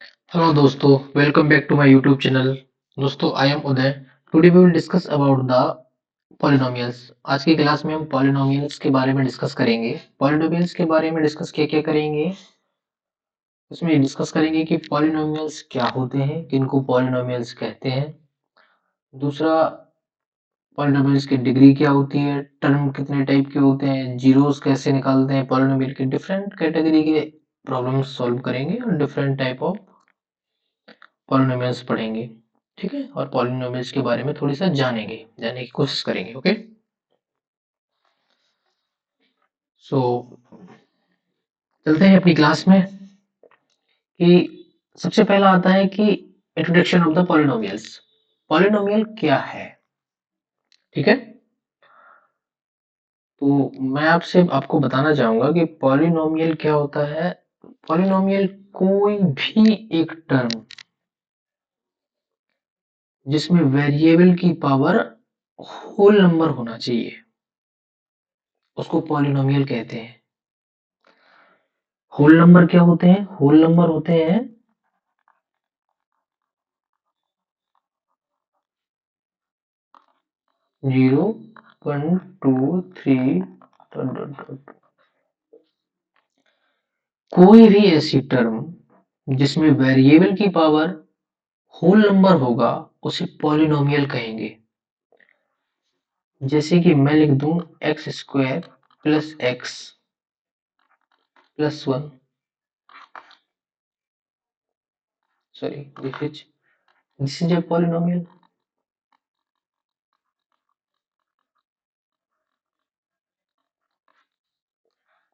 Hello दोस्तों, welcome back to my YouTube channel. दोस्तों, I am Uday. Today we will discuss about the polynomials. आज की class में हम polynomials के बारे में डिस्कस करेंगे. Polynomials के बारे में डिस्कस क्या करेंगे? उसमें डिस्कस करेंगे कि polynomials क्या होते हैं, किनको polynomials कहते हैं. दूसरा, polynomials की डिग्री क्या होती है, टर्म कितने टाइप के होते हैं, जीरोस कैसे निकालते हैं, polynomial के डिफरेंट कैटेगरी के प्रॉब्लम्स सॉल्व करेंगे और डिफरेंट टाइप ऑफ पॉलिनोमियल्स पढ़ेंगे. ठीक है, और पॉलिनोमियल्स के बारे में थोड़ी सा जानने की कोशिश करेंगे. ओके, सो चलते हैं अपनी क्लास में. कि सबसे पहला आता है कि introduction of the polynomials. Polynomial क्या है? ठीक है, तो मैं आपको बताना चाहूंगा कि पॉलिनोमियल क्या होता है. पॉलिनोमियल कोई भी एक टर्म जिसमें वेरिएबल की पावर होल नंबर होना चाहिए, उसको पॉलिनोमियल कहते हैं. होल नंबर क्या होते हैं? होल नंबर होते हैं 0, 1, 2, 3 डॉट डॉट डॉट. कोई भी ऐसी टर्म जिसमें वेरिएबल की पावर होल नंबर होगा उसे पॉलिनोमियल कहेंगे. जैसे कि मैं लिख दूं x square plus x plus one. Sorry, this is a polynomial.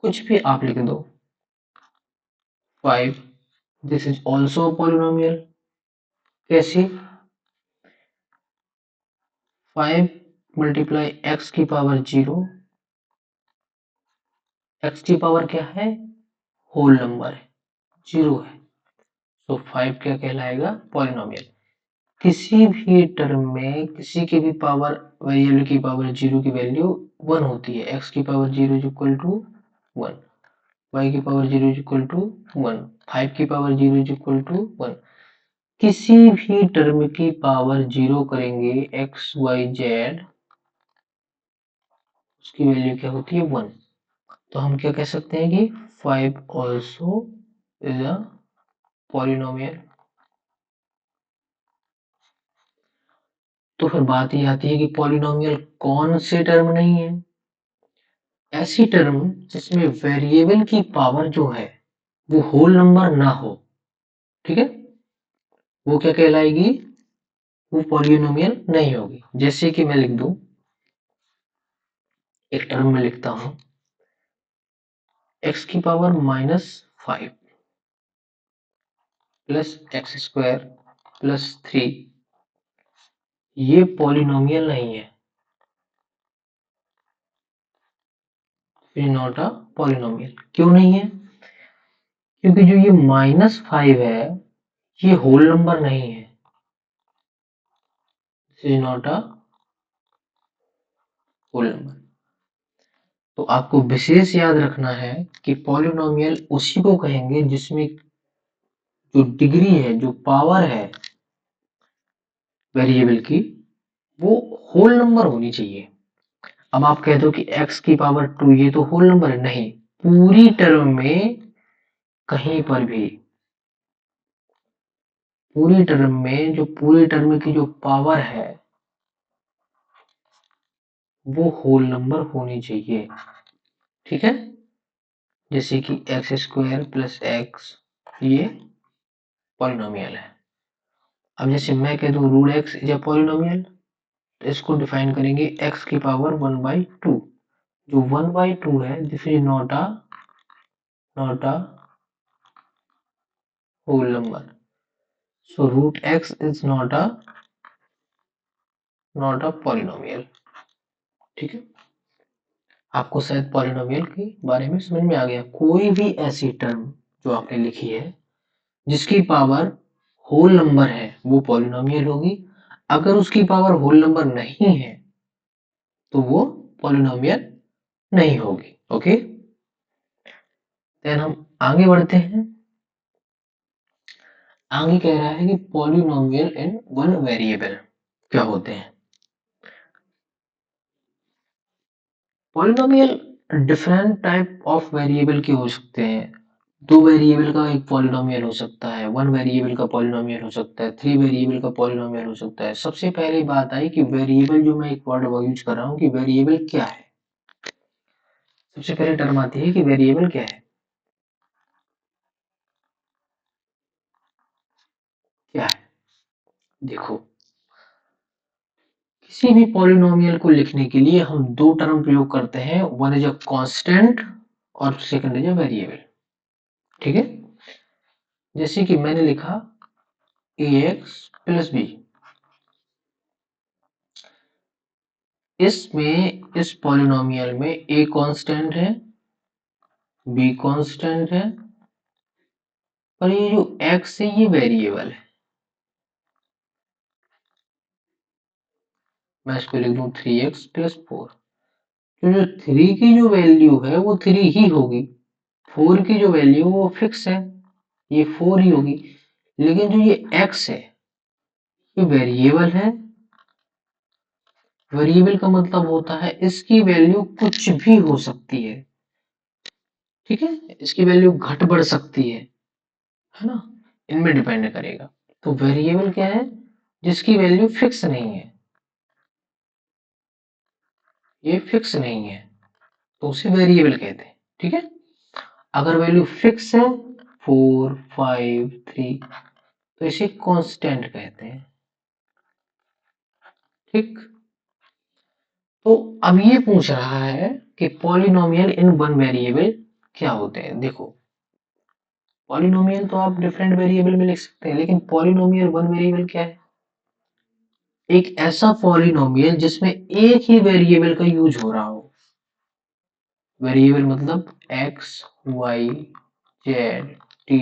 कुछ भी आप लिख दो. 5, दिस इज ऑल्सो पॉलिनोमियल. कैसे? 5 मल्टीप्लाई एक्स की पावर 0. एक्स की पावर क्या है? होल नंबर है, 0 है. तो 5 क्या कहलाएगा? पॉलिनोमियल. किसी भी टर्म में किसी की भी पावर, वेरिएबल की पावर 0 की वैल्यू 1 होती है. x की power 0 is equal to 1, y की पावर 0 इज इक्वल टू 1, 5 की पावर 0 इज इक्वल टू 1. किसी भी टर्म की पावर 0 करेंगे x y z, उसकी वैल्यू क्या होती है? 1. तो हम क्या कह सकते हैं कि 5 ऑल्सो इज अ पॉलिनोमियल. तो फिर बात ये आती है कि पॉलिनोमियल कौन से टर्म नहीं है? ऐसी टर्म जिसमें वेरिएबल की पावर जो है वो होल नंबर ना हो. ठीक है, वो क्या कहलाएगी? वो पॉलिनोमियल नहीं होगी. जैसे कि मैं लिख दूं, एक टर्म में लिखता हूं एक्स की power -5 plus x square plus 3. ये पॉलिनोमियल नहीं है, इज नॉट अ पॉलिनोमियल. क्यों नहीं है? क्योंकि जो ये -5 है ये होल नंबर नहीं है. This is not a whole number. तो आपको विशेष याद रखना है कि पॉलिनोमियल उसी को कहेंगे जिसमें जो डिग्री है, जो पावर है वेरिएबल की, वो होल नंबर होनी चाहिए. अब आप कह दो कि x की पावर 2 ये तो होल नंबर है. नहीं, पूरी टर्म में कहीं पर भी, पूरी टर्म में जो पूरी टर्म की जो पावर है वो होल नंबर होनी चाहिए. ठीक है, जैसे कि एक्स स्क्वायर प्लस एक्स, ये पॉलिनोमियल है. अब जैसे मैं कह दूं root x is a polynomial, तो इसको डिफाइन करेंगे x की पावर 1/2. जो 1/2 है this is not a whole number. So root x is not a polynomial. ठीक है, आपको शायद पॉलिनोमियल के बारे में समझ में आ गया. कोई भी ऐसी टर्म जो आपने लिखी है जिसकी पावर होल नंबर है वो पॉलिनोमियल होगी. अगर उसकी पावर होल नंबर नहीं है तो वो पॉलिनोमियल नहीं होगी. ओके, देन हम आगे बढ़ते हैं. आगे कह रहा है कि पॉलिनोमियल इन वन वेरिएबल क्या होते हैं। Polynomial different type of variable के हो सकते हैं। दो वेरिएबल का एक पॉलिनोमियल हो सकता है, वन वेरिएबल का पॉलिनोमियल हो सकता है, थ्री वेरिएबल का पॉलिनोमियल हो सकता है। सबसे पहले बात आई कि वेरिएबल, जो मैं एक वर्ड यूज कर रहा हूँ कि वेरिएबल क्या है। सबसे पहले टर्म आती है कि वेरिएबल क्या है। क्या है, देखो, किसी भी पॉलिनोमियल को लिखने के लिए हम दो टर्म प्रयोग करते हैं, वन इज अ कांस्टेंट और सेकंड इज अ वेरिएबल। ठीक है, जैसे कि मैंने लिखा ax प्लस बी, इसमें इस पॉलिनोमियल में a कांस्टेंट है, b कांस्टेंट है, और ये जो x है ये वेरिएबल है। मैं इसको लिख दूं 3x प्लस 4। तो जो 3 की जो वैल्यू है वो 3 ही होगी, 4 की जो वैल्यू वो फिक्स है, ये 4 ही होगी। लेकिन जो ये x है ये वेरिएबल है। वेरिएबल का मतलब होता है इसकी वैल्यू कुछ भी हो सकती है। ठीक है, इसकी वैल्यू घट बढ़ सकती है ना, इनमें डिपेंड करेगा। तो वेरिएबल क्या है, जिसकी वैल्यू फिक्स नहीं है, ये फिक्स नहीं है, तो उसे वेरिएबल कहते हैं। ठीक है, अगर वैल्यू फिक्स है 4 5 3 तो इसे कांस्टेंट कहते हैं। ठीक, तो अब ये पूछ रहा है कि पॉलिनोमियल इन वन वेरिएबल क्या होते हैं। देखो, पॉलिनोमियल तो आप डिफरेंट वेरिएबल में लिख सकते हैं, लेकिन पॉलिनोमियल वन वेरिएबल क्या है, एक ऐसा पॉलिनोमियल जिसमें एक ही वेरिएबल का यूज हो रहा हो। वेरिएबल मतलब x y z t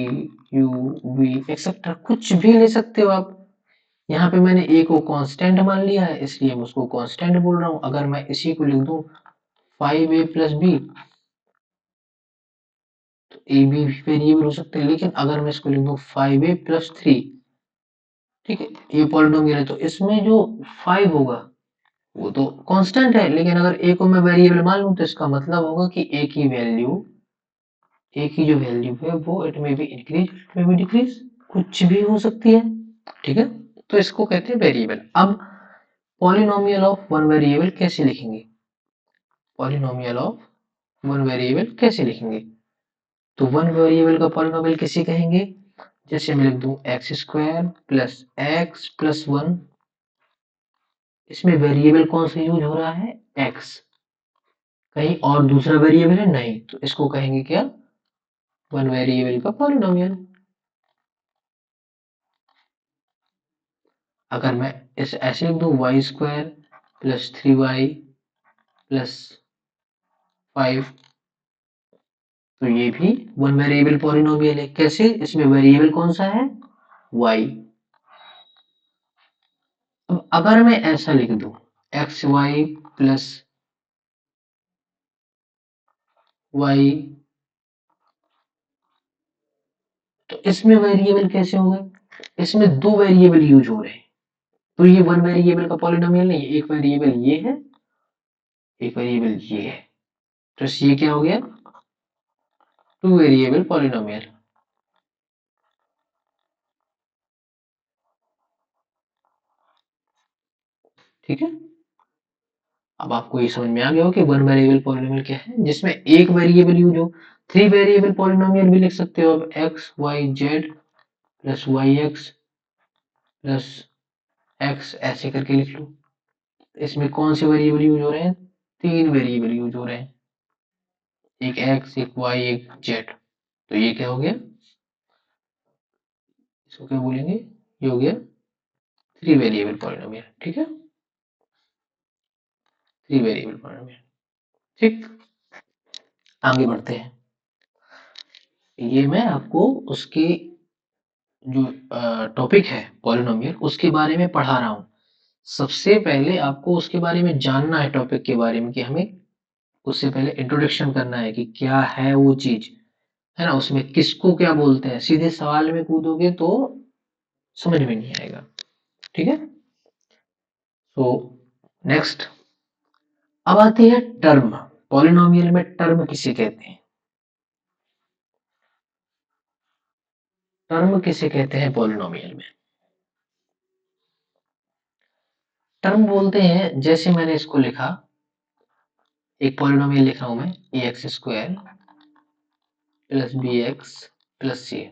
u v etcetera, कुछ भी ले सकते हो आप। यहाँ पे मैंने a को कांस्टेंट मान लिया है, इसलिए मैं उसको कांस्टेंट बोल रहा हूँ। अगर मैं इसी को लिख दूं 5a प्लस बी, तो ए बी भी वेरिएबल हो सकते हैं। लेकिन अगर मैं इसको लिख दूं 5a प्लस 3, ठीक है, ये पॉलिनोमियल है, तो इसमें जो 5 होगा वो तो कांस्टेंट है, लेकिन अगर a को मैं वेरिएबल मान लूं तो इसका मतलब होगा कि a की जो वैल्यू है वो इट में बी इंक्रीज, इट में बी डिक्रीज, कुछ भी हो सकती है। ठीक है, तो इसको कहते हैं वेरिएबल। अब पॉलिनोमियल ऑफ वन वेरिएबल कैसे लिखेंगे, पॉलिनोमियल ऑफ वन वेरिएबल कैसे लिखेंगे, तो वन वेरिएबल का पॉलिनोमियल किसे कहेंगे, जैसे मैं लिख दूं x square plus x plus one, इसमें वेरिएबल कौन सा यूज हो रहा है, एक्स, कहीं और दूसरा वेरिएबल है नहीं, तो इसको कहेंगे क्या, वन वेरिएबल का पॉलिनोमियल। अगर मैं इस ऐसे लिख दूं Y square plus 3y plus 5, तो ये भी वन वेरिएबल पॉलिनोमियल है। कैसे, इसमें वेरिएबल कौन सा है, y। अब अगर मैं ऐसा लिख दूं एक्स वाई प्लस वाई, तो इसमें वेरिएबल कैसे होगा, इसमें दो वेरिएबल यूज हो रहे हैं, तो ये वन वेरिएबल का पॉलिनोमियल नहीं है। एक वेरिएबल ये है, एक वेरिएबल ये है, तो ये क्या हो गया, टू वेरिएबल पॉलिनोमियल। ठीक है, अब आपको ये समझ में आ गया हो कि वन वेरिएबल पॉलिनोमियल क्या है, जिसमें एक वेरिएबल यूज हो। थ्री वेरिएबल पॉलिनोमियल भी लिख सकते हो आप, x y z plus y x plus x, ऐसे करके लिख लो। इसमें कौन से वेरिएबल यूज हो रहे हैं, तीन वेरिएबल यूज हो रहे हैं, एक एक्स एक वाई एक जेड, तो ये क्या हो गया, इसको क्या बोलेंगे, ये हो गया थ्री वेरिएबल पॉलिनोमियल। ठीक है, थ्री वेरिएबल पॉलिनोमियल। ठीक, आगे बढ़ते हैं। ये मैं आपको उसके जो टॉपिक है पॉलिनोमियल उसके बारे में पढ़ा रहा हूँ। सबसे पहले आपको उसके बारे में जानना है, टॉपिक के बारे में, कि हमें उससे पहले इंट्रोडक्शन करना है कि क्या है वो चीज, है ना, उसमें किसको क्या बोलते हैं। सीधे सवाल में कूदोगे तो समझ में नहीं आएगा। ठीक है, तो नेक्स्ट अब आती है टर्म। पॉलिनोमियल में टर्म किसे कहते हैं? टर्म किसे कहते हैं पॉलिनोमियल में? टर्म बोलते हैं, जैसे मैंने इसको लिखा, एक पॉलिनोमियल लिख रहा हूं मैं, a x square plus b x plus c.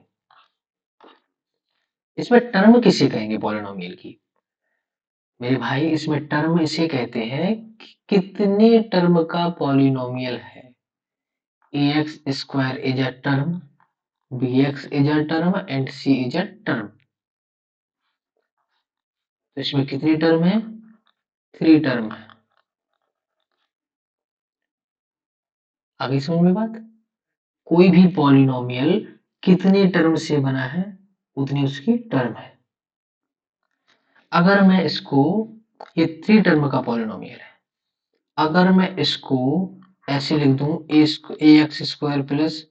इसमें टर्म किसे कहेंगे पॉलिनोमियल की? मेरे भाई इसमें टर्म इसे कहते हैं कि कितने टर्म का पॉलिनोमियल है। A x square is a term, b x is a term and c is a term. तो इसमें कितनी टर्म है? 3 टर्म है। आगे समझ में बात? कोई भी पॉलिनोमियल कितने टर्म से बना है, उतनी उसकी टर्म है। अगर मैं इसको, ये 3 टर्म का पॉलिनोमियल है, अगर मैं इसको ऐसे लिख दूं, a x square plus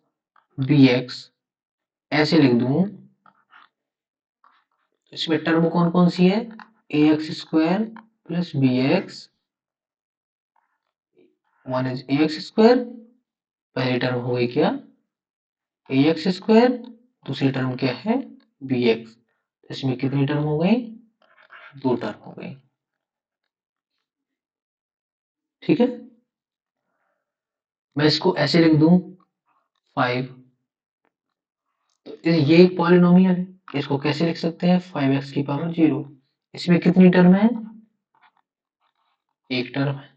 b x ऐसे लिख दूं, तो इसमें टर्म कौन कौन सी है? A x square plus b x, one is a x square, पहली टर्म हो गई क्या? ए एक्स स्क्वायर, दूसरी टर्म क्या है? B x. इसमें कितनी टर्म हो गई? 2 टर्म हो गई। ठीक है, मैं इसको ऐसे लिख दूं 5, तो ये एक पॉलिनोमियल है, इसको कैसे लिख सकते हैं? 5x की पावर 0। इसमें कितनी टर्म है? एक टर्म है।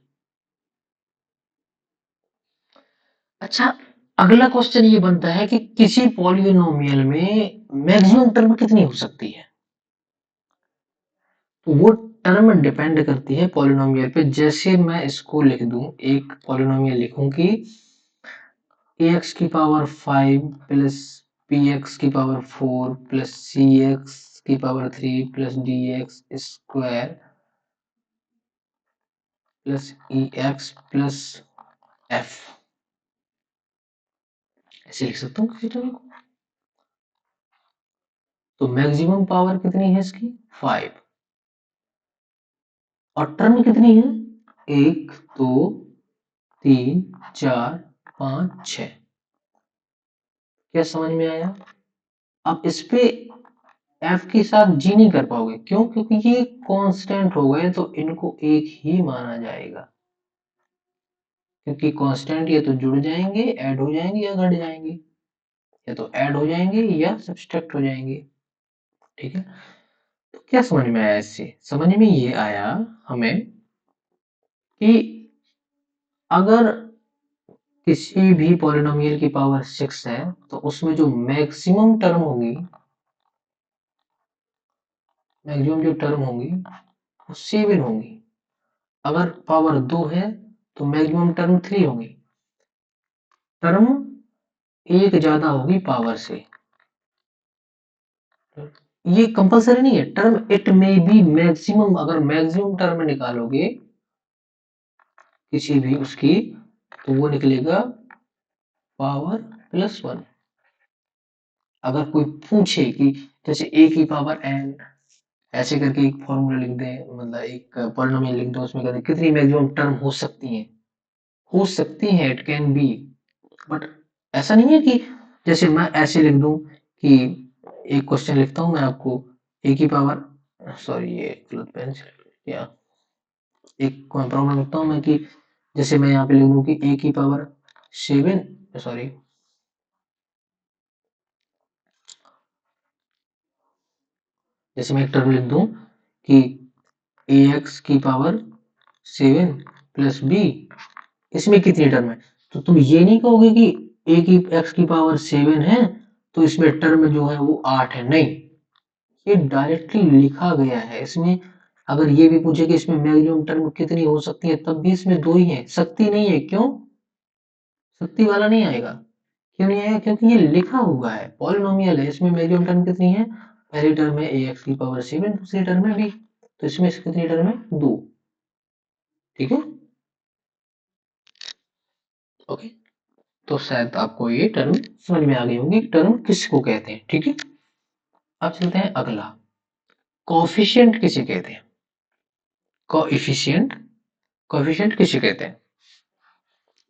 अच्छा, अगला क्वेश्चन ये बनता है कि किसी पॉलिनोमियल में मैक्सिमम टर्म कितनी हो सकती है? तो वो टर्म डिपेंड करती है पॉलिनोमियल पे। जैसे मैं इसको लिख दूं, एक पॉलिनोमियल लिखूं कि ax की पावर 5 प्लस bx की पावर 4 प्लस cx की power 3 plus dx square plus ex plus f, ऐसे लिख सकता हूँ किसी टर्म को। तो मैक्सिमम पावर कितनी है इसकी? 5। और टर्म कितनी है? 1 2 3 4 5 6। क्या समझ में आया? अब इस पे f के साथ जी नहीं कर पाओगे, क्यों? क्योंकि ये कांस्टेंट हो गए तो इनको एक ही माना जाएगा, क्योंकि कांस्टेंट या तो जुड़ जाएंगे, ऐड हो जाएंगे या घट जाएंगे, या तो ऐड हो जाएंगे या सब्सट्रैक्ट हो जाएंगे। ठीक है, तो क्या समझ में आया? इससे समझ में ये आया हमें कि अगर किसी भी पॉलिनोमियल की पावर 6 है तो उसमें जो मैक्सिमम टर्म होगी, मैक्सिमम जो टर्म होंगी वो 7 होंगी। अगर पावर 2 है तो मैक्सिमम टर्म 3 होंगी। टर्म एक ज्यादा होगी पावर से। ये कंपलसरी नहीं है, टर्म इट में बी मैक्सिमम, अगर मैक्सिमम टर्म निकालोगे किसी भी उसकी, तो वो निकलेगा पावर +1। अगर कोई पूछे कि जैसे ए की पावर एन ऐसे करके एक फॉर्मूला लिख दे, मतलब एक पॉलिनोमियल लिख दो, उसमें कहते कितनी मैक्सिमम टर्म हो सकती हैं, हो सकती है, इट कैन बी। बट ऐसा नहीं है कि जैसे मैं ऐसे लिख दूं कि, एक क्वेश्चन लिखता हूं मैं आपको, ए की पावर, सॉरी ये गलत पेंसिल, या एक प्रॉब्लम लिखता हूं मैं कि जैसे मैं यहाँ पे लिख दूं कि ए की पावर 7, सॉरी, जैसे मैं एक टर्म लिख दूं कि ए एक्स की पावर 7 प्लस बी, इसमें कितनी टर्म है, तो तुम ये नहीं कहोगे कि ए की एक्स की पावर 7 है तो इसमें टर्म जो है वो 8 है, नहीं, ये डायरेक्टली लिखा गया है इसमें। अगर ये भी पूछे कि इसमें मैक्सिमम टर्म कितनी हो सकती है, तब भी इसमें 2 ही है, सकती नहीं है। क्यों? सकती वाला नहीं आएगा। क्यों नहीं आएगा? क्योंकि ये लिखा हुआ है, पॉलिनोमियल है, इसमें मैक्सिमम टर्म कितनी है? पहली टर्म है ए एक्स की पावर 7, दूसरी टर्म है बी, तो इसमें से कितनी टर्म है? 2। ठीक है, ओके, तो शायद आपको ये टर्म समझ में आ गई होंगी, टर्म किसको कहते हैं। ठीक है, अब चलते हैं अगला। कोफिशिएंट किसे कहते हैं? कोएफिशिएंट, कोएफिशिएंट किसे कहते हैं?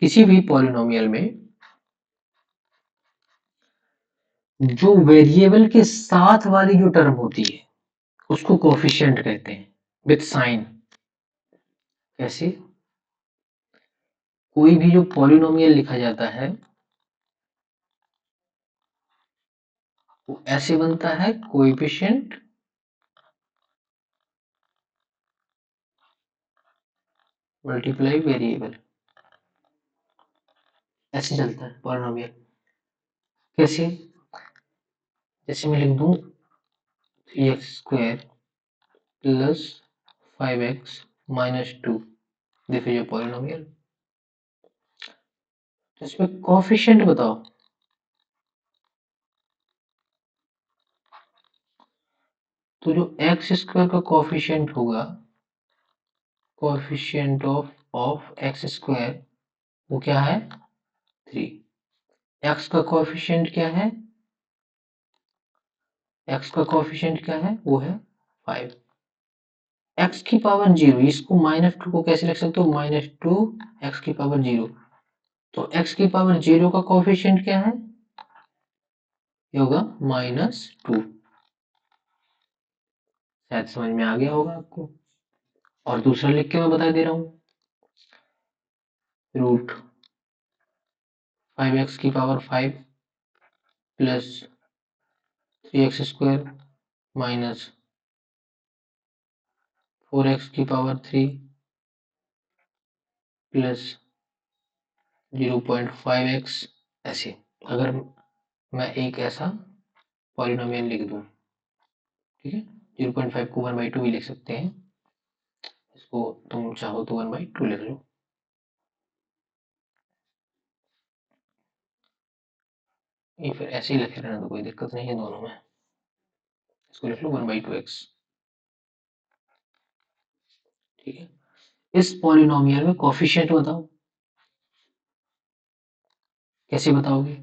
किसी भी पॉलिनोमियल में जो वेरिएबल के साथ वाली जो टर्म होती है उसको कोफिशिएंट कहते हैं, विथ साइन। कैसे? कोई भी जो पॉलिनोमियल लिखा जाता है वो ऐसे बनता है, कोएफिशिएंट मल्टीप्लाई वेरिएबल, ऐसे चलता है पॉलिनोमियल। कैसे? जैसे मैं लिख दूं 3x² plus 5x minus 2, this is a polynomial. तो इसमें कोफिशिएंट बताओ। तो जो x² का कोफिशिएंट होगा, कोफिशिएंट ऑफ x², वो क्या है? 3। x का कोफिशिएंट क्या है? x का कोफिशिएंट क्या है? वो है 5। x की पावर 0, इसको -2 को कैसे लिख सकते हो? -2 x की पावर 0। तो x की पावर 0 का कोफिशिएंट क्या है? ये होगा -2। शायद समझ में आ गया होगा आपको। और दूसरा लिख के मैं बता दे रहा हूँ, रूट 5x की power 5 plus 3x² minus 4x की पावर 3 प्लस 0.5x। ऐसे अगर मैं एक ऐसा पॉलिनोमियल लिख दूं, ठीक है, 0.5 को 1/2 भी लिख सकते हैं, इसको तुम चाहो तो 1/2 लिख लो, ये फिर ऐसे ही लिखे रहना तो कोई दिक्कत नहीं है दोनों में। इसको लिख लो 1/2x। ठीक है, इस पॉलिनोमियल में कोफिशिएंट बताओ। कैसे बताओगे?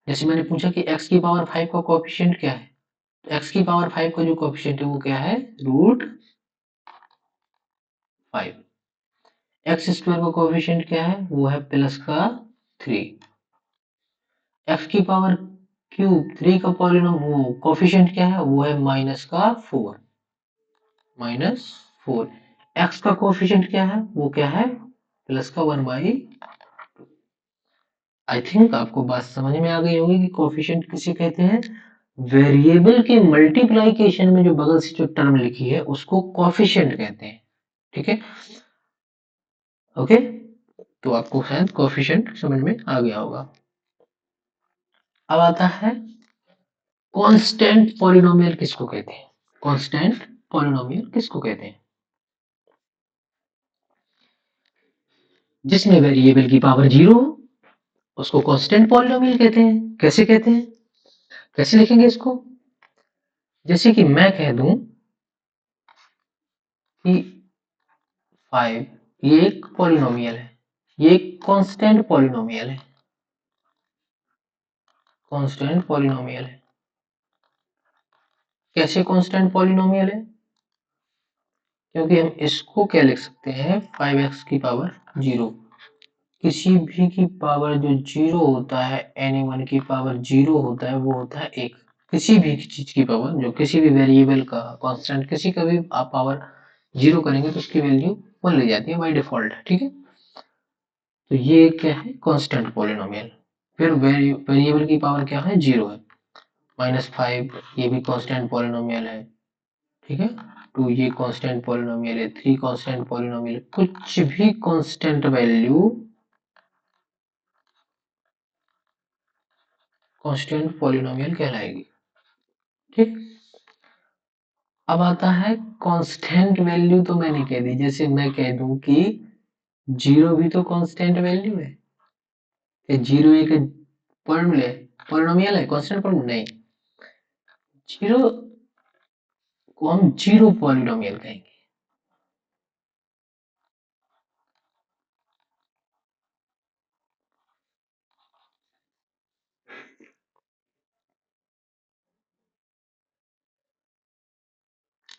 जैसे मैंने पूछा कि x की पावर 5 का कोफिशिएंट क्या है, तो x की पावर 5 का जो कोफिशिएंट है वो क्या है? √5। x² का कोफिशिएंट क्या है? वो है प्लस का 3। x की पावर क्यूब 3 का पॉलिनोम वो कोफिशिएंट क्या है? वो है माइनस का 4, -4। x का कोफिशिएंट क्या है? वो क्या है? प्लस का 1/2। आई थिंक आपको बात समझ में आ गई होगी कि कोफिशिएंट किसे कहते हैं। वेरिएबल के मल्टीप्लिकेशन में जो बगल से जो टर्म लिखी है उसको कोफिशिएंट कहते हैं। ठीक है, ओके। तो आपको शायद कोफिशिएंट समझ में आ गया होगा। अब आता है कांस्टेंट पॉलिनोमियल किसको कहते हैं? कांस्टेंट पॉलिनोमियल किसको कहते हैं? जिसमें वेरिएबल की पावर 0 हो उसको कांस्टेंट पॉलिनोमियल कहते हैं। कैसे कहते हैं? कैसे लिखेंगे इसको? जैसे कि मैं कह दूं कि 5 ये एक पॉलिनोमियल है, ये एक कांस्टेंट पॉलिनोमियल है, कांस्टेंट पॉलिनोमियल है। कैसे कांस्टेंट पॉलिनोमियल है? क्योंकि हम इसको क्या लिख सकते हैं, 5x की पावर 0। किसी भी की पावर जो 0 होता है, एनी वन की पावर 0 होता है, वो होता है 1। किसी भी चीज की पावर, जो किसी भी वेरिएबल का कांस्टेंट किसी का भी आप पावर 0 करेंगे तो उसकी वैल्यू 1 ले जाती है बाय डिफॉल्ट। ठीक है, तो ये क्या है? Constant polynomial. फिर वेरिएबल की पावर क्या है? 0 है। -5 ये भी कांस्टेंट पॉलिनोमियल है। ठीक है, 2 ये कांस्टेंट पॉलिनोमियल है, 3 कांस्टेंट पॉलिनोमियल है। कुछ भी कांस्टेंट वैल्यू कांस्टेंट पॉलिनोमियल कहलाएगी। ठीक, अब आता है कांस्टेंट वैल्यू। तो मैंने कह दी, जैसे मैं कह दूं कि 0 भी तो कांस्टेंट वैल्यू है। 0 एक पॉलिनोमियल है, कांस्टेंट पॉलिनोमियल नहीं। 0 को हम 0 पॉलिनोमियल कहेंगे।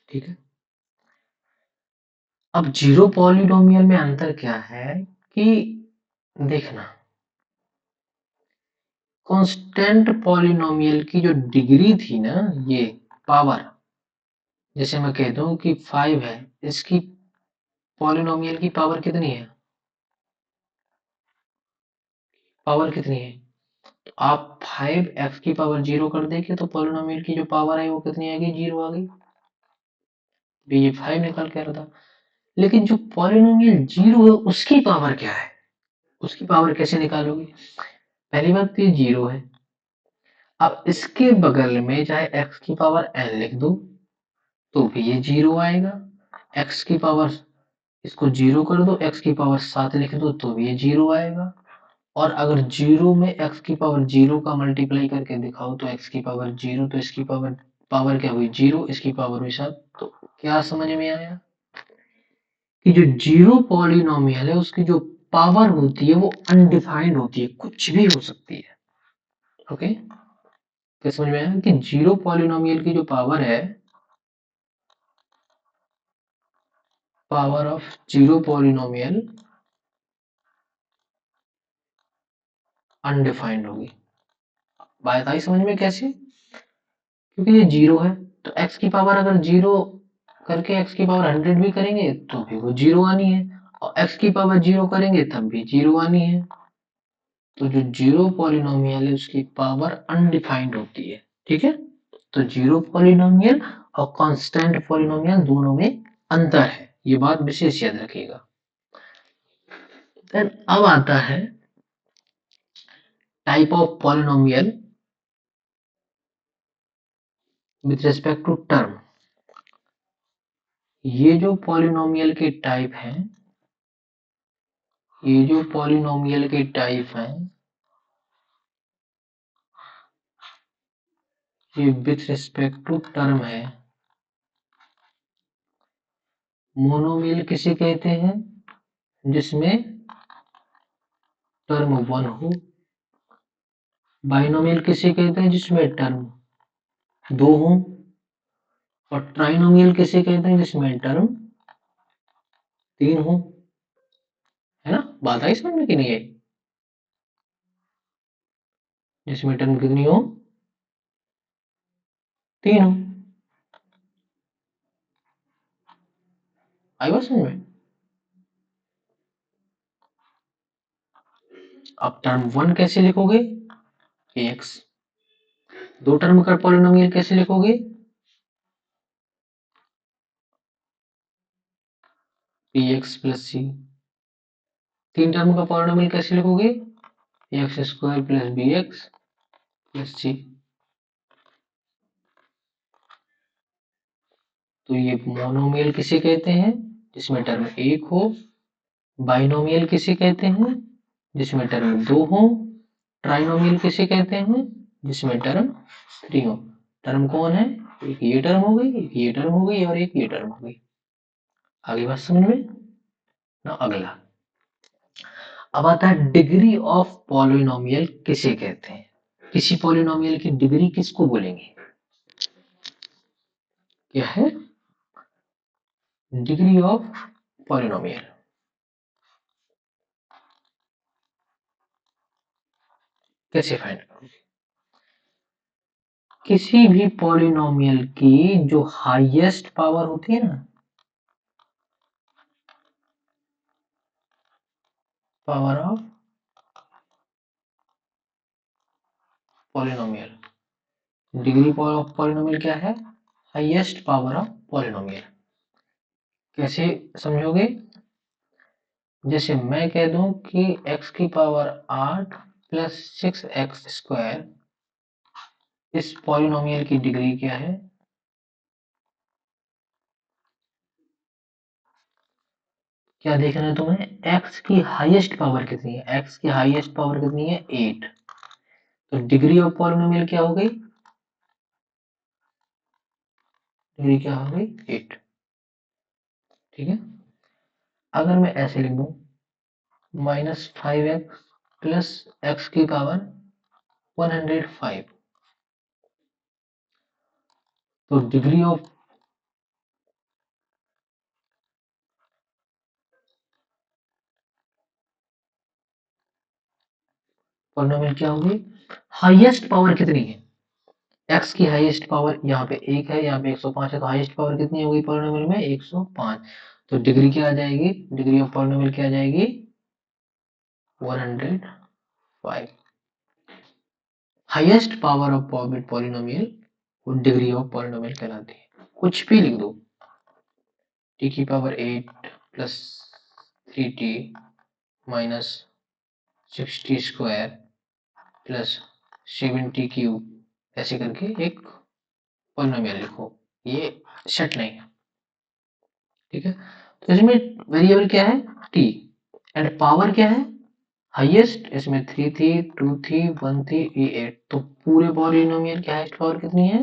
ठीक है। अब जीरो पॉलिनोमियल में अंतर क्या है कि देखना, कांस्टेंट पॉलिनोमियल की जो डिग्री थी ना, ये पावर, जैसे मैं कहता हूं कि 5 है, इसकी पॉलिनोमियल की पावर कितनी है, पावर कितनी है, तो आप 5 x की पावर 0 कर देंगे तो पॉलिनोमियल की जो पावर है वो कितनी आएगी, 0 आ गई। भी ये 5 निकाल के आ रहा था, लेकिन जो पॉलिनोमियल 0 है उसकी पावर क्या है, उसकी पावर कैसे निकालोगे। पहली बात तो ये 0 है, अब इसके बगल में चाहे x की पावर n लिख दो तो भी ये 0 आएगा, x की पावर, इसको 0 कर दो, x की पावर 7 लिख दो तो भी ये 0 आएगा। और अगर 0 में x की पावर 0 का मल्टीप्लाई करके दिखाओ तो x की पावर 0, तो इसकी पावर, पावर क्या हुई 0, इसकी पावर हुई 7। तो क्या समझ में आया कि जो जीरो पॉलिनोमियल है उसकी जो पावर होती है वो अनडिफाइंड होती है, कुछ भी हो सकती है। ओके, क्या समझ में आया कि जीरो पॉलिनोमियल की जो पावर है, power of zero polynomial undefined होगी। बात आई समझ में कैसे, क्योंकि ये 0 है, तो x की पावर अगर 0 करके x की पावर 100 भी करेंगे तो भी वो 0 आनी है, और x की पावर 0 करेंगे तब भी 0 आनी है। तो जो जीरो पॉलिनोमियल है उसकी पावर अनडिफाइंड होती है। ठीक है, तो जीरो पॉलिनोमियल और कांस्टेंट पॉलिनोमियल दोनों में अंतर है, ये बात विशेष याद रखिएगा। देन अब आता है type of polynomial with respect to term. ये जो पॉलिनोमियल के टाइप हैं, ये जो पॉलिनोमियल के टाइप हैं, ये विथ रिस्पेक्ट टू टर्म है। मोनोमियल किसे कहते हैं, जिसमें टर्म 1 हो। बाइनोमियल किसे कहते हैं, जिसमें टर्म 2 हो। और ट्राइनोमियल किसे कहते हैं, जिसमें टर्म 3 हो। है ना, बात आई समझ में कि नहीं आई, जिसमें टर्म कितनी हो, 3 हो। आई बात समझ में। अब टर्म 1 कैसे लिखोगे, एक्स। दो टर्म का पॉलिनोमियल कैसे लिखोगे, पी एक्स प्लस सी। तीन टर्म का पॉलिनोमियल कैसे लिखोगे, x square plus b x plus c. तो ये मोनोमियल किसे कहते हैं, जिसमें टर्म 1 हो। बाइनोमियल किसे कहते हैं, जिसमें टर्म 2 हो। ट्राइनोमियल किसे कहते हैं, जिसमें टर्म 3 हो। टर्म कौन है, एक ये टर्म हो गई, एक ये टर्म हो गई और एक ये टर्म हो गई। आगे बात समझ में ना। अगला अब आता है डिग्री ऑफ पॉलिनोमियल किसे कहते हैं, किसी पॉलिनोमियल की डिग्री किसको बोलेंगे, क्या है, डिग्री ऑफ पॉलिनोमियल। कैसे फाइंड करोगे, किसी भी पॉलिनोमियल की जो हाईएस्ट पावर होती है ना, power of polynomial, degree power of polynomial क्या है, हाईएस्ट पावर ऑफ पॉलिनोमियल। कैसे समझोगे, जैसे मैं कह दूं कि x की पावर 8 प्लस 6x स्क्वायर, इस पॉलिनोमियल की डिग्री क्या है, क्या देखना है तुम्हें, x की हाईएस्ट पावर कितनी है, x की हाईएस्ट पावर कितनी है 8, तो डिग्री ऑफ पॉलिनोमियल क्या हो गई, डिग्री क्या हो गई 8। ठीक है, अगर मैं ऐसे लिख दूं -5x प्लस x की पावर 105, तो डिग्री ऑफ पॉलिनोमियल क्या होगी, हाईएस्ट पावर कितनी है, x की हाईएस्ट पावर यहाँ पे 1 है, यहाँ पे 105 है, तो हाईएस्ट पावर कितनी होगी पॉलिनोमियल में 105। तो डिग्री क्या आ जाएगी, डिग्री ऑफ पॉलिनोमियल क्या आ जाएगी 105। हाईएस्ट पावर ऑफ पॉलिनोमियल वो डिग्री ऑफ पॉलिनोमियल कहलाती है। कुछ भी लिख दो, टी की power 8 plus 3t minus 60 square plus 70 cube ऐसे करके एक पॉलिनोमियल लिखो, ये सेट नहीं है, ठीक है। तो इसमें वेरिएबल क्या है t एंड पावर क्या है हाईएस्ट, इसमें 3 थी 2 थी 1 थी ये 8, तो पूरे पॉलिनोमियल की हाईएस्ट पावर कितनी है,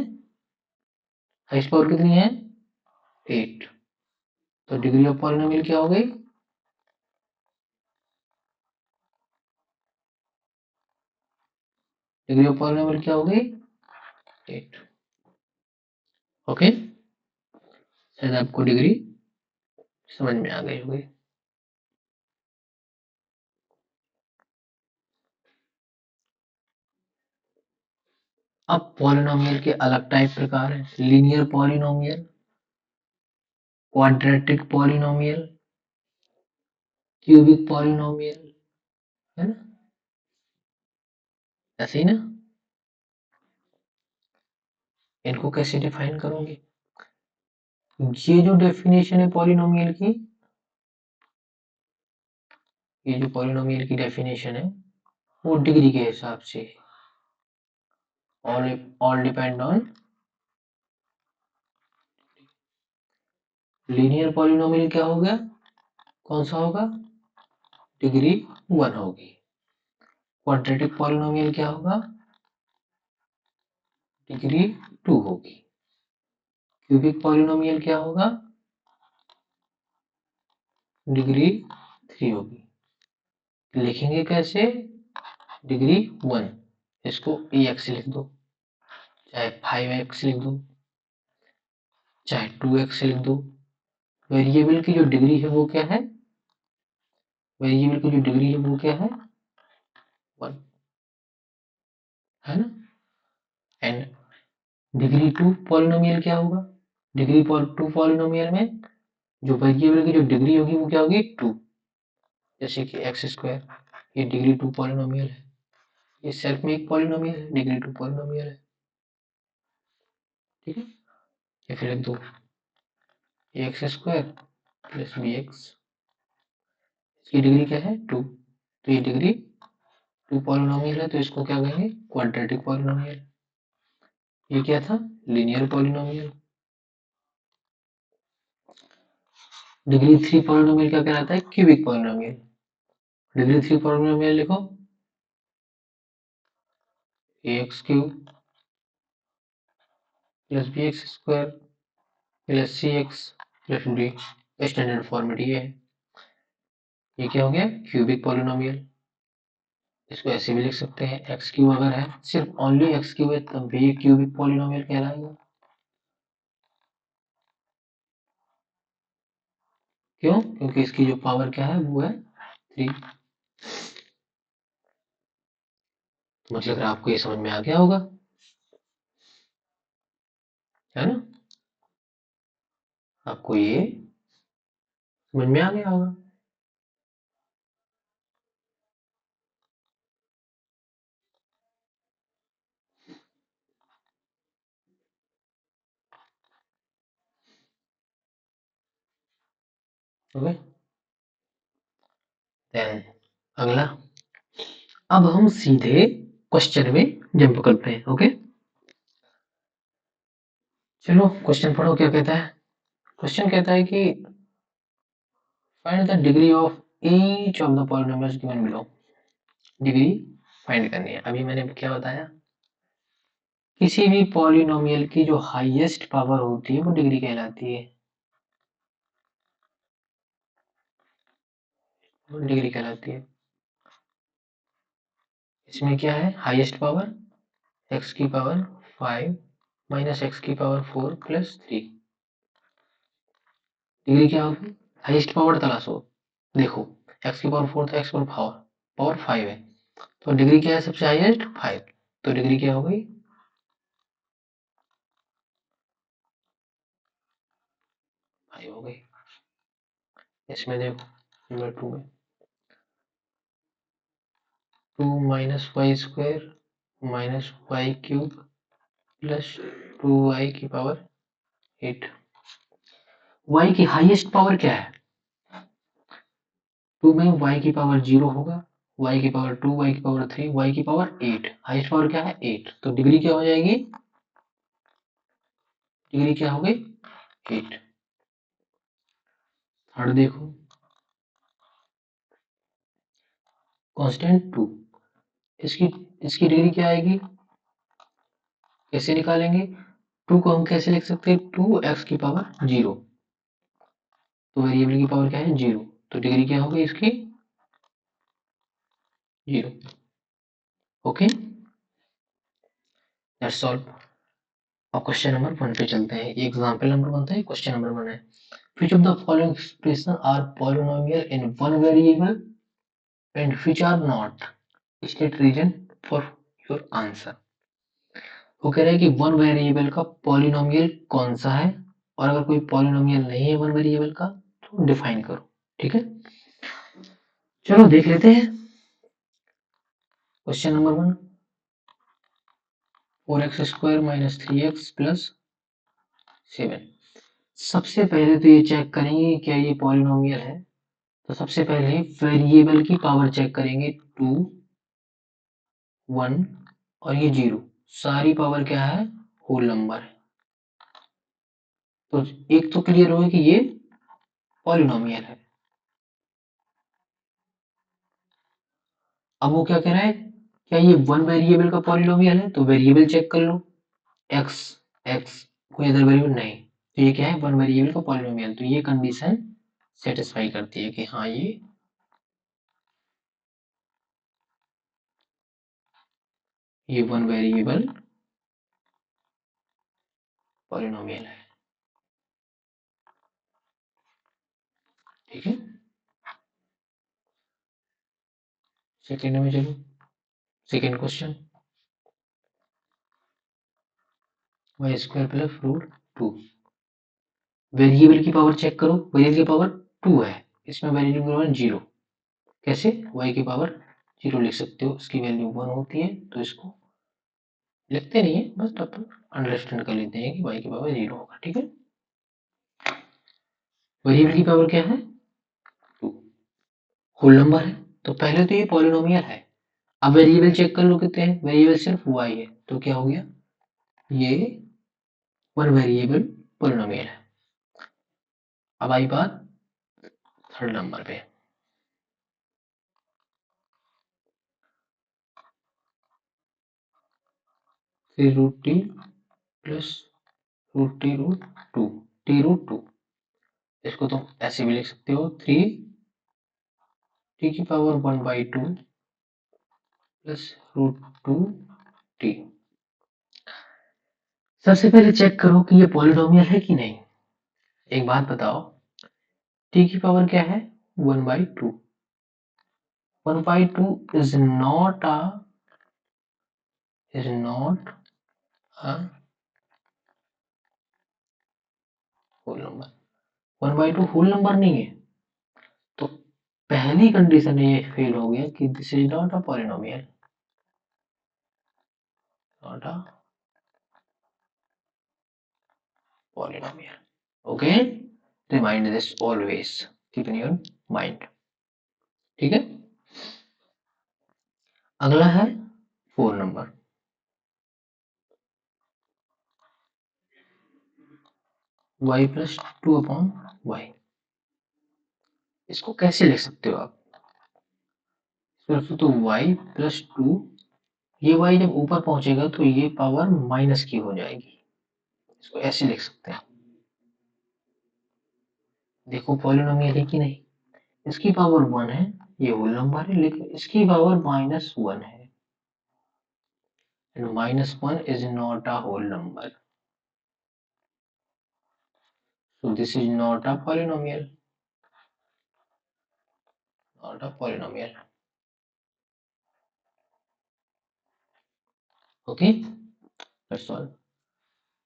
हाईएस्ट पावर कितनी है 8। तो डिग्री ऑफ पॉलिनोमियल क्या हो गई, डिग्री ऑफ पॉलिनोमियल क्या हो गई 8। ओके, शायद आपको डिग्री समझ में आ गई होगी। अब पॉलिनोमियल के अलग टाइप प्रकार है, linear polynomial, quadratic polynomial, cubic polynomial, है ना, ऐसे ही ना। इनको कैसे डिफाइन करोगे, ये जो डेफिनेशन है पॉलिनोमियल की, ये जो पॉलिनोमियल की डेफिनेशन है वो डिग्री के हिसाब से, all depend on, linear polynomial क्या हो गया, कौन सा होगा, डिग्री 1 होगी। क्वाड्रेटिक पॉलिनोमियल क्या होगा, डिग्री 2 होगी। क्यूबिक पॉलिनोमियल क्या होगा, डिग्री 3 होगी। लिखेंगे कैसे, डिग्री 1, इसको एक्स लिख दो, चाहे 5x लिख दो, चाहे 2x लिख दो। वेरिएबल की जो डिग्री है वो क्या है, वेरिएबल की जो डिग्री है वो क्या है 1, है ना। एंड डिग्री 2 पॉलिनोमियल क्या होगा, डिग्री 2 पॉलिनोमियल में जो वेरिएबल की जो डिग्री होगी वो क्या होगी 2, जैसे कि एक्स स्क्वायर, ये डिग्री 2 पॉलिनोमियल है, ये सेल्फ में एक पॉलिनोमियल है, डिग्री 2 पॉलिनोमियल है, ठीक है। या फिर लिख दो x square plus b x, इसकी डिग्री क्या है 2, तो ये डिग्री 2 पॉलिनोमियल है, तो इसको क्या कहेंगे क्वाड्रेटिक पॉलिनोमियल। ये क्या था लीनियर पॉलिनोमियल। डिग्री 3 पॉलिनोमियल क्या कहलाता है, क्यूबिक पॉलिनोमियल। डिग्री 3 पॉलिनोमियल लिखो x cube plus b x square plus c x plus d, standard format ये है। ये क्या हो गया क्यूबिक पॉलिनोमियल। इसको ऐसे भी लिख सकते हैं, एक्स क्यूब अगर है, सिर्फ ओनली एक्स क्यूब है तब भी क्यूबिक पॉलिनोमियल कहलाएगा। क्यों, क्योंकि इसकी जो पावर क्या है वो है 3। मुझे लग रहा है आपको ये समझ में आ गया होगा, है ना, आपको ये समझ में आ गया होगा। ओके, देन अगला, अब हम सीधे क्वेश्चन में जंप करते हैं। ओके, चलो क्वेश्चन पढ़ो क्या कहता है। क्वेश्चन कहता है कि find the degree of each of the polynomials given below. Degree find करनी है। अभी मैंने क्या बताया, किसी भी पॉलिनोमियल की जो हाईएस्ट पावर होती है वो डिग्री कहलाती है, वो डिग्री कहलाती है। इसमें क्या है हाईएस्ट पावर एक्स की पावर 5 माइनस एक्स की पावर 4 प्लस 3, डिग्री क्या होगी, हाईएस्ट पावर तलाशो। देखो एक्स की पावर 4 तो एक्स पावर 5 है, तो डिग्री क्या है सबसे हाईएस्ट 5, तो डिग्री क्या हो गई 5 हो गई। इसमें देखो नंबर 2 में 2 minus y square minus y cube plus 2y की पावर 8। y की हाईएस्ट पावर क्या है? 2 में y की पावर 0 होगा, y की पावर 2, y की पावर 3, y की पावर 8। हाईएस्ट पावर क्या है 8, तो डिग्री क्या हो जाएगी, डिग्री क्या हो गई 8। थर्ड देखो कांस्टेंट 2, इसकी इसकी डिग्री क्या आएगी, कैसे निकालेंगे, 2 को हम कैसे लिख सकते हैं, 2x की पावर 0, तो वेरिएबल की पावर क्या है 0, तो डिग्री क्या होगी इसकी 0। Okay, that's all. अब क्वेश्चन नंबर 1 पे चलते हैं, ये एग्जांपल नंबर 1 था, क्वेश्चन नंबर 1 है। Which of the following expression are polynomial in one variable and which are not? State reason for your answer। वो कह रहा है कि वन वेरिएबल का पॉलिनोमियल कौन सा है, और अगर कोई पॉलिनोमियल नहीं है वन वेरिएबल का तो डिफाइन करो। ठीक है, चलो देख लेते हैं question number 1। 4x² minus 3x plus 7। सबसे पहले तो ये चेक करेंगे कि क्या ये पॉलिनोमियल है, तो सबसे पहले वेरिएबल की पावर चेक करेंगे, 2 1 और ये 0, सारी पावर क्या है होल नंबर है, तो एक तो क्लियर हो कि ये पॉलिनोमियल है। अब वो क्या कह रहा है, क्या ये वन वेरिएबल का पॉलिनोमियल है, तो वेरिएबल चेक कर लो, एक्स एक्स कोई अदर वेरिएबल नहीं, तो ये क्या है वन वेरिएबल का पॉलिनोमियल, तो ये कंडीशन सेटिस्फाई करती है कि हाँ ये वन वेरिएबल पॉलिनोमियल है। ठीक है, सेकेंड में चलो, second question, y² plus root 2, variable की पावर चेक करो, वेरिएबल की पावर 2 है, इसमें वेरिएबल की पावर 0, कैसे y की पावर 0 लिख सकते हो, इसकी वैल्यू 1 होती है, तो इसको लिखते नहीं है, बस अपन अंडरस्टैंड कर लेते हैं कि y की पावर 0 होगा। ठीक है, वेरिएबल की पावर क्या है 2, होल नंबर है, तो पहले तो ये पॉलिनोमियल है। अब वेरिएबल चेक कर लो कितने हैं, वेरिएबल सिर्फ y है, तो क्या हो गया ये वन वेरिएबल पॉलिनोमियल है। अब आई बात थर्ड नंबर पे, 3√t प्लस √t√2, t√2, इसको तुम ऐसे भी लिख सकते हो, 3t की पावर 1/2 प्लस √2t। सबसे पहले चेक करो कि ये पॉलिनोमियल है कि नहीं। एक बात बताओ, t की पावर क्या है 1/2, 1/2 is not a whole number, 1/2 whole number नहीं है, तो पहली कंडीशन ये फेल हो गया कि this is not a polynomial, not a polynomial. Okay, remind this always, keep in your mind. ठीक है, अगला है 4 नंबर, y प्लस 2/y, इसको कैसे लिख सकते हो आप, सिर्फ तो y प्लस 2, ये y जब ऊपर पहुंचेगा तो ये पावर माइनस की हो जाएगी, इसको ऐसे लिख सकते हैं। देखो पॉलिनोमियल है कि नहीं, इसकी पावर 1 है, ये होल नंबर है, लेकिन इसकी पावर -1 है, and -1 is not a whole number, so this is not a polynomial, not a polynomial। Okay, that's all.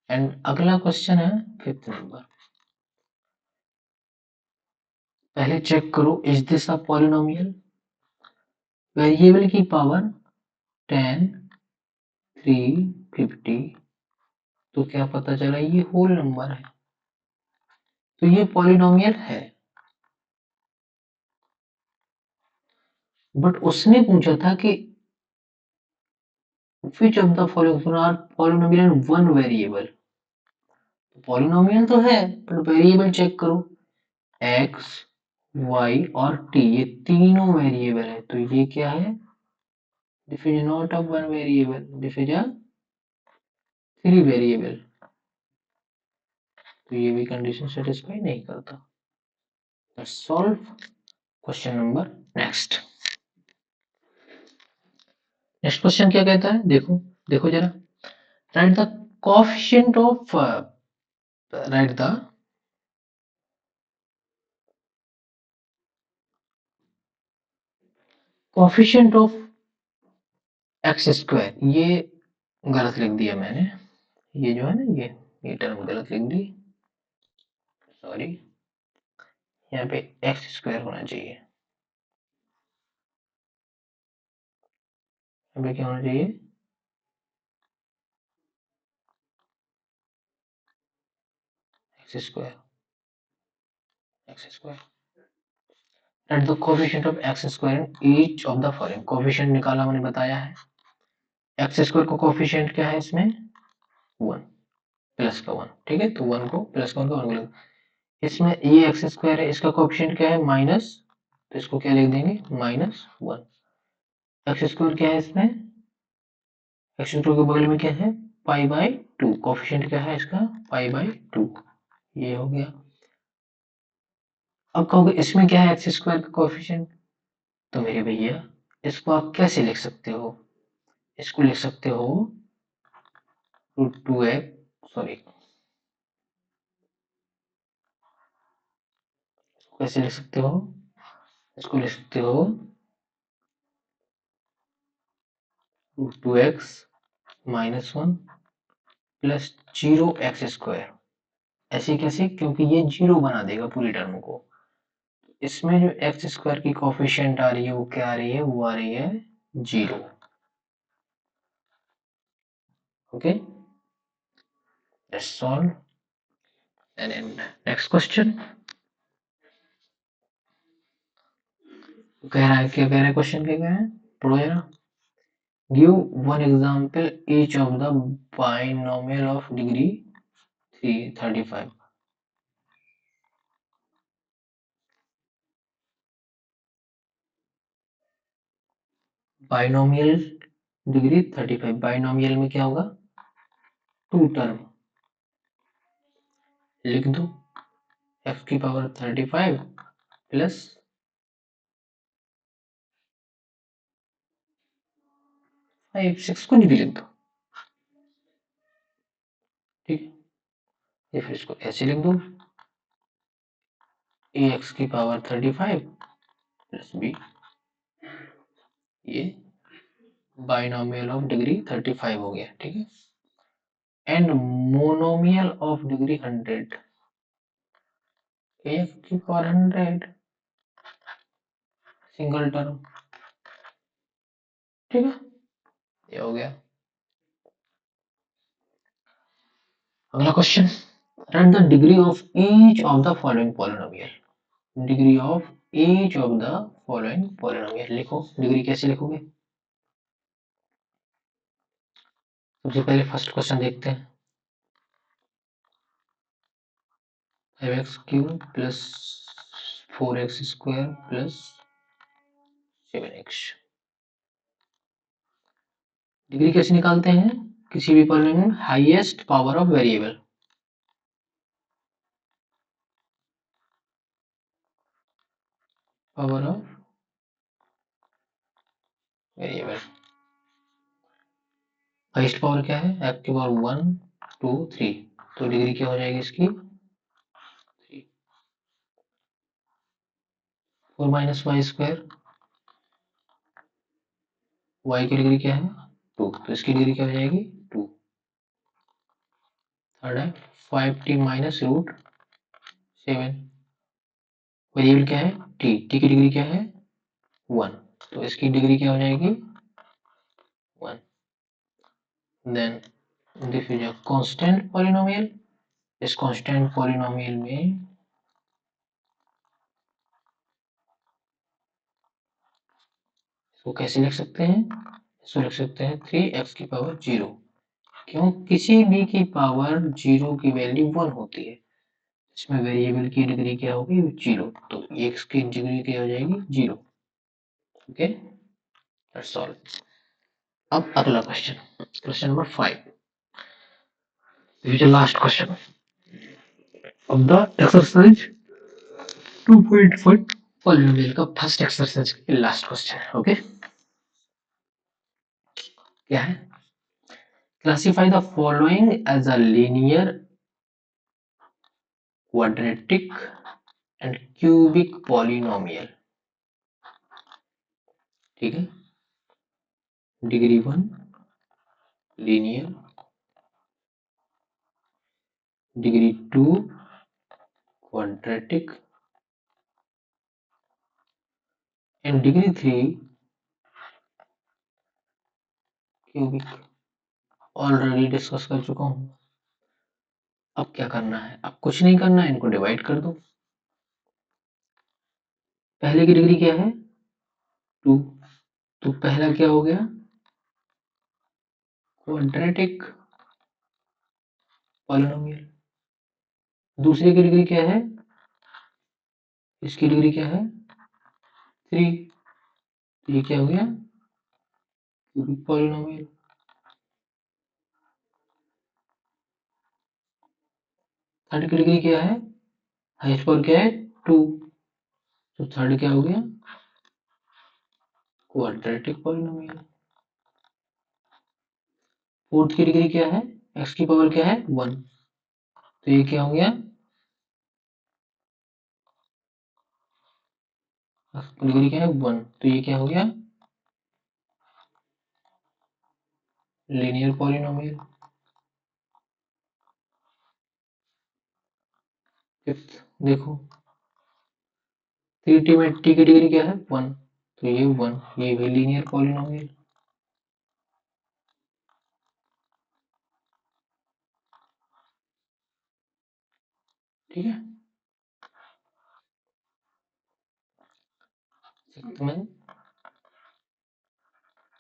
And अगला क्वेश्चन है 5th नंबर। पहले चेक करो, is this a polynomial? Variable की power 10, 3, 50, तो क्या पता चला ये होल नंबर है, तो ये पॉलिनोमियल है। बट उसने पूछा था कि which of the following are polynomial in one variable? Polynomial तो है बट वेरिएबल चेक करो, x, y और t ये तीनों वेरिएबल है, तो ये क्या है? This is not a one variable, this is a three variable, तो ये भी कंडीशन सेटिस्फाई नहीं करता। Solve question number next. Next question क्या कहता है, देखो देखो जरा। Right the coefficient of right the coefficient of x square, ये गलत लिख दिया मैंने, ये जो है ना ये टर्म गलत लिख दी, सॉरी। यहाँ पे एक्स स्क्वायर होना चाहिए, यहाँ पे क्या होना चाहिए? X square, x square. At the coefficient of x square in each of the following, coefficient निकाला मैंने बताया है। एक्स स्क्वायर का कोएफिशिएंट क्या है इसमें? 1 प्लस का 1, ठीक है, तो 1 को प्लस का 1 का 1 इसमें ये एक्स स्क्वायर है, इसका कोएफिशिएंट क्या है? माइनस, तो इसको क्या लिख देंगे? -1। एक्स स्क्वायर क्या है इसमें? एक्स स्क्वायर के बगल में क्या है? π/2, कोएफिशिएंट क्या है इसका? π/2, ये हो गया। अब कहोगे इसमें क्या है एक्स स्क्वायर का कोएफिशिएंट, तो मेरे भैया इसको आप कैसे लिख सकते हो? इसको लिख सकते हो √2x, सॉरी, कैसे लिख सकते हो? इसको लिख सकते हो √2x -1 प्लस 0x²। ऐसे कैसे? क्योंकि ये जीरो बना देगा पूरी टर्म को। इसमें जो एक्स स्क्वायर की कोफिशिएंट आ रही है वो क्या आ रही है? वो आ रही है 0। Okay, let's solve and next question. कह रहा है, क्या कह रहा है क्वेश्चन, क्या कह रहा है? पढ़ो जरा। Give one example each of the binomial of degree 35। Binomial degree 35, binomial में क्या होगा? टू टर्म, लिख दो एक्स की पावर 35 प्लस 5, 6 कुछ भी लिख दो, ठीक है। या फिर इसको ऐसे लिख दो, ए एक्स की पावर 35 प्लस बी, ये बाइनोमियल ऑफ डिग्री 35 हो गया, ठीक है। And monomial of degree 100, A x की पावर 100 सिंगल टर्म, ठीक है, ये हो गया। अगला question, right the degree of each of the following polynomial. Degree of each of the following polynomial लिखो। डिग्री कैसे लिखोगे? सबसे पहले फर्स्ट क्वेश्चन देखते हैं। 5x³ plus 4x² plus 7x। Degree कैसे निकालते हैं किसी भी polynomial? Highest power of variable, power of variable. Highest power क्या है? f की पावर 1, 2, 3, तो डिग्री क्या हो जाएगी इसकी? 3। 4 - y², y की डिग्री क्या है? 2, तो इसकी डिग्री क्या हो जाएगी 2। थर्ड है 5t माइनस रूट 7। वेरिएबल क्या है t, t की डिग्री क्या है 1, तो इसकी डिग्री क्या हो जाएगी 1। Then this is a constant polynomial. इस कांस्टेंट पॉलिनोमियल में इसको कैसे लिख सकते हैं, इसको लिख सकते हैं 3x की पावर 0। क्यों, किसी भी की पावर 0 की वैल्यू 1 होती है, इसमें वेरिएबल की डिग्री क्या होगी 0, तो x की डिग्री क्या हो जाएगी 0। Okay, that's all. अब अगला क्वेश्चन, question number 5, last question of the exercise 2.1 polynomial का फर्स्ट एक्सरसाइज का लास्ट क्वेश्चन है। ओके, क्या है, classify the following as a linear quadratic and cubic polynomial. ठीक है, degree 1 linear, degree 2 quadratic and degree 3 cubic. Already discuss कर चुका हूं। अब क्या करना है, अब कुछ नहीं करना है, इनको डिवाइड कर दो। पहले की डिग्री क्या है 2, तो पहला क्या हो गया क्वाड्रेटिक पॉलिनोमियल। दूसरे की डिग्री क्या है, इसकी डिग्री क्या है 3, तो ये क्या हो गया क्यूबिक पॉलिनोमियल। थर्ड की डिग्री क्या है, हाईएस्ट पावर क्या है 2, तो थर्ड क्या हो गया क्वाड्रेटिक पॉलिनोमियल। फोर्थ की डिग्री क्या है, एक्स की पावर क्या है 1, तो ये क्या हो गया, डिग्री क्या है 1, तो ये क्या हो गया लीनियर पॉलिनोमियल। फिफ्थ देखो, 3t में t की डिग्री क्या है 1, तो ये 1, ये भी लीनियर पॉलिनोमियल। ठीक है, सिक्स्थ में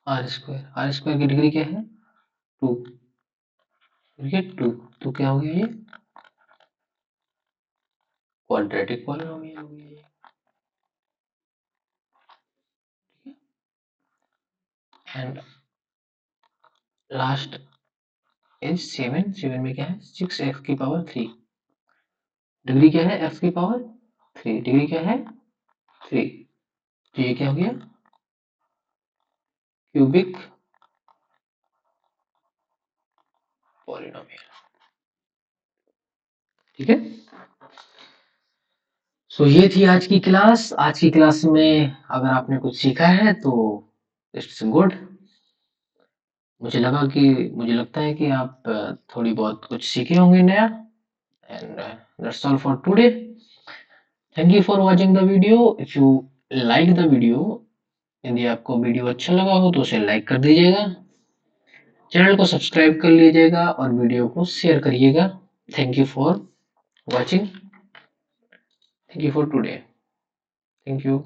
आर स्क्वायर की डिग्री क्या है 2, ठीक है 2, तो क्या हो गया ये क्वाड्रेटिक पॉलिनोमियल हो गया ये। एंड लास्ट इज 7, 7 में क्या है 6x की पावर 3, डिग्री क्या है x की पावर 3, डिग्री क्या है 3, तो ये क्या हो गया क्यूबिक पॉलिनोमियल। ठीक है, सो ये थी आज की क्लास। आज की क्लास में अगर आपने कुछ सीखा है तो इट्स गुड। मुझे लगता है कि आप थोड़ी बहुत कुछ सीखे होंगे नया। And that's all for today. Thank you for watching the video. If you like the video, यदि आपको वीडियो अच्छा लगा हो तो उसे लाइक कर दीजिएगा, चैनल को सब्सक्राइब कर लीजिएगा और वीडियो को शेयर करिएगा। Thank you for watching, thank you for today, thank you.